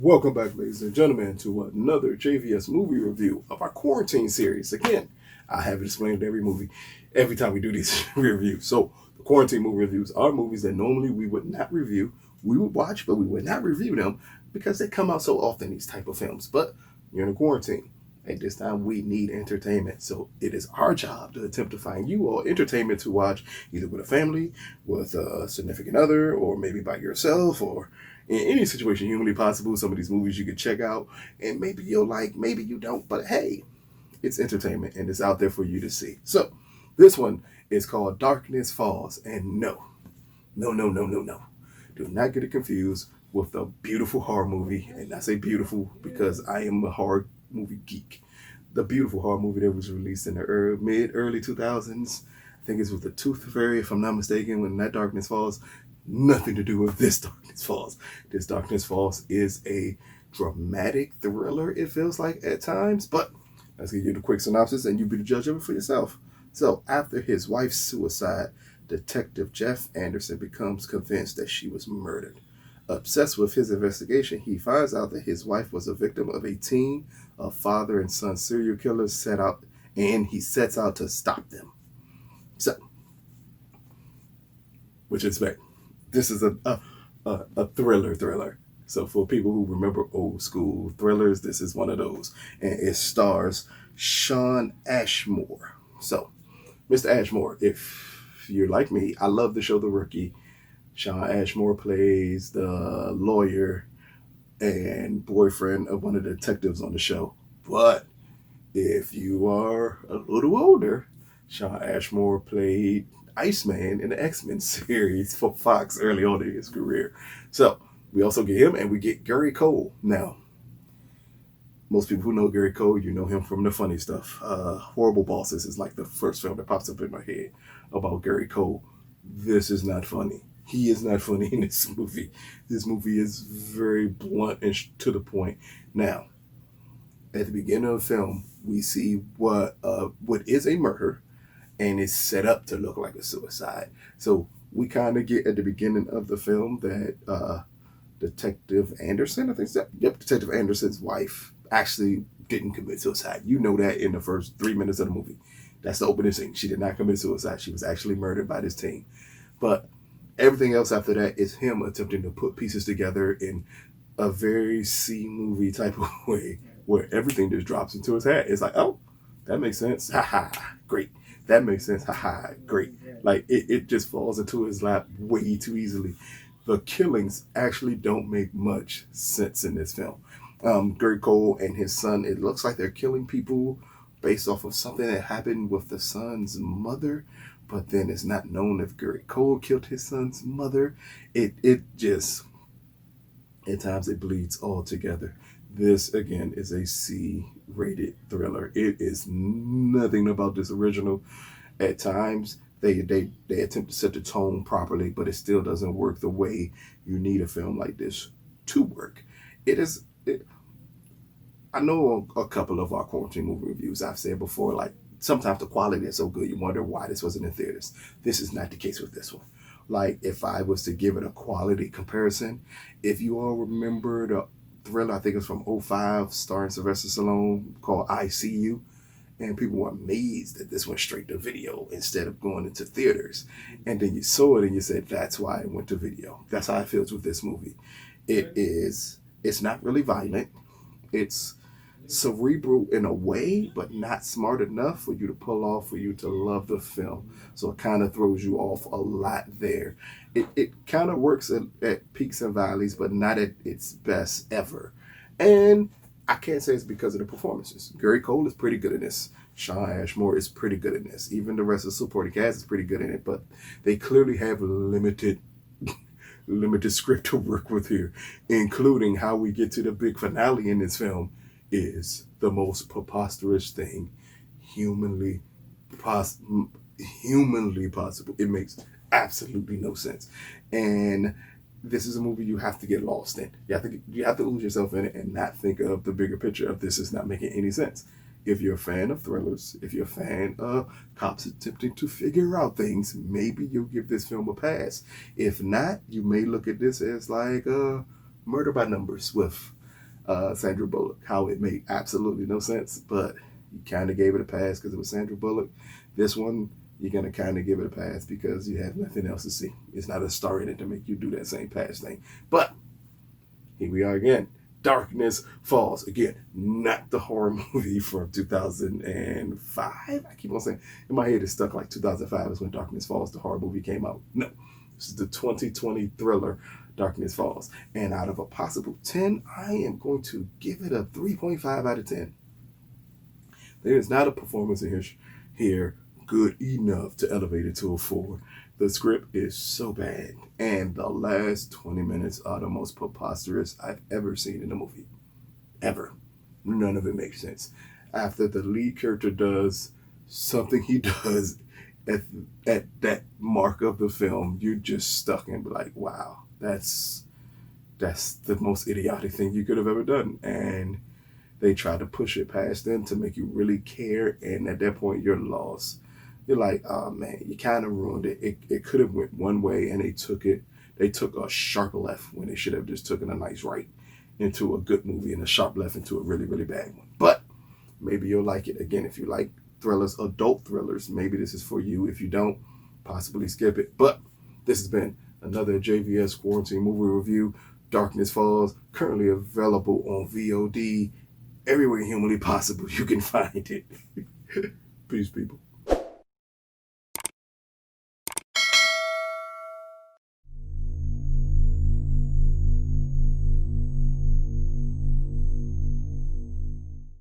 Welcome back, ladies and gentlemen, to another JVS movie review of our quarantine series. Again, I have it explained every movie, every time we do these reviews. So, the quarantine movie reviews are movies that normally we would not review. We would watch, but we would not review them because they come out so often, these type of films. But you're in a quarantine. At this time, we need entertainment. So, it is our job to attempt to find you all entertainment to watch, either with a family, with a significant other, or maybe by yourself, or in any situation humanly possible. Some of these movies you could check out, and maybe you'll like, maybe you don't, but hey, it's entertainment and it's out there for you to see. So, this one is called Darkness Falls, and no. Do not get it confused with the beautiful horror movie, and I say beautiful because I am a horror movie geek. The beautiful horror movie that was released in the early 2000s. I think it's with the Tooth Fairy, if I'm not mistaken, when that Darkness Falls. Nothing to do with this Darkness Falls. This Darkness Falls is a dramatic thriller, it feels like at times, but let's give you the quick synopsis and you be the judge of it for yourself. So, after his wife's suicide, Detective Jeff Anderson becomes convinced that she was murdered. Obsessed with his investigation, he finds out that his wife was a victim of a team of father and son serial killers he sets out to stop them. So, what you expect? This is a thriller. So for people who remember old school thrillers, this is one of those. And it stars Shawn Ashmore. So, Mr. Ashmore, if you're like me, I love the show The Rookie. Shawn Ashmore plays the lawyer and boyfriend of one of the detectives on the show. But if you are a little older, Shawn Ashmore played Iceman in the X-Men series for Fox early on in his career. So we also get him, and we get Gary Cole. Now, most people who know Gary Cole, you know him from the funny stuff. Horrible Bosses is like the first film that pops up in my head about Gary Cole. This is not funny. He is not funny in this movie. This movie is very blunt and to the point. Now, at the beginning of the film, we see what is a murder, and it's set up to look like a suicide. So we kind of get at the beginning of the film that Detective Anderson, I think so. Yep, Detective Anderson's wife actually didn't commit suicide. You know that in the first 3 minutes of the movie. That's the opening scene. She did not commit suicide. She was actually murdered by this team. But everything else after that is him attempting to put pieces together in a very C-movie type of way where everything just drops into his head. It's like, oh, that makes sense. Ha ha, great. That makes sense. Haha, great. Like, it just falls into his lap way too easily. The killings actually don't make much sense in this film. Gary Cole and his son, it looks like they're killing people based off of something that happened with the son's mother, but then it's not known if Gary Cole killed his son's mother. It just, at times, it bleeds all together. This, again, is a C-rated thriller. It is nothing about this original. At times, they attempt to set the tone properly, but it still doesn't work the way you need a film like this to work. I know a couple of our quarantine movie reviews I've said before, like, sometimes the quality is so good, you wonder why this wasn't in theaters. This is not the case with this one. Like, if I was to give it a quality comparison, if you all remember the thriller, I think it's from '05, starring Sylvester Stallone, called I See You. And people were amazed that this went straight to video instead of going into theaters. And then you saw it and you said, that's why it went to video. That's how it feels with this movie. It's not really violent. It's cerebral in a way, but not smart enough for you to pull off, for you to love the film. So it kind of throws you off a lot there. It kind of works at peaks and valleys, but not at its best ever. And I can't say it's because of the performances. Gary Cole is pretty good in this. Shawn Ashmore is pretty good in this. Even the rest of the supporting cast is pretty good in it, but they clearly have limited script to work with here, including how we get to the big finale in this film is the most preposterous thing humanly possible. It makes absolutely no sense. And this is a movie you have to get lost in. You have to lose yourself in it and not think of the bigger picture of this is not making any sense. If you're a fan of thrillers, if you're a fan of cops attempting to figure out things, maybe you'll give this film a pass. If not, you may look at this as like Murder by Numbers with Sandra Bullock, how it made absolutely no sense, but you kind of gave it a pass because it was Sandra Bullock. This one, you're going to kind of give it a pass because you have nothing else to see. It's not a star in it to make you do that same pass thing. But here we are again. Darkness Falls. Again, not the horror movie from 2005. I keep on saying, in my head it's stuck like 2005 is when Darkness Falls, the horror movie, came out. No, this is the 2020 thriller, Darkness Falls. And out of a possible 10, I am going to give it a 3.5 out of 10. There is not a performance in here good enough to elevate it to a 4. The script is so bad, and the last 20 minutes are the most preposterous I've ever seen in a movie. Ever. None of it makes sense. After the lead character does something he does at that mark of the film, you're just stuck and be like, wow, that's the most idiotic thing you could have ever done. And they try to push it past them to make you really care, and at that point you're lost. You're like, oh man, you kind of ruined it. It could have went one way, and they took a sharp left when they should have just taken a nice right into a good movie, and a sharp left into a really, really bad one. But maybe you'll like it. Again, if you like thrillers, adult thrillers, maybe this is for you. If you don't, possibly skip it. But this has been another JVS Quarantine Movie Review. Darkness Falls, currently available on VOD. Everywhere humanly possible you can find it. Peace, people.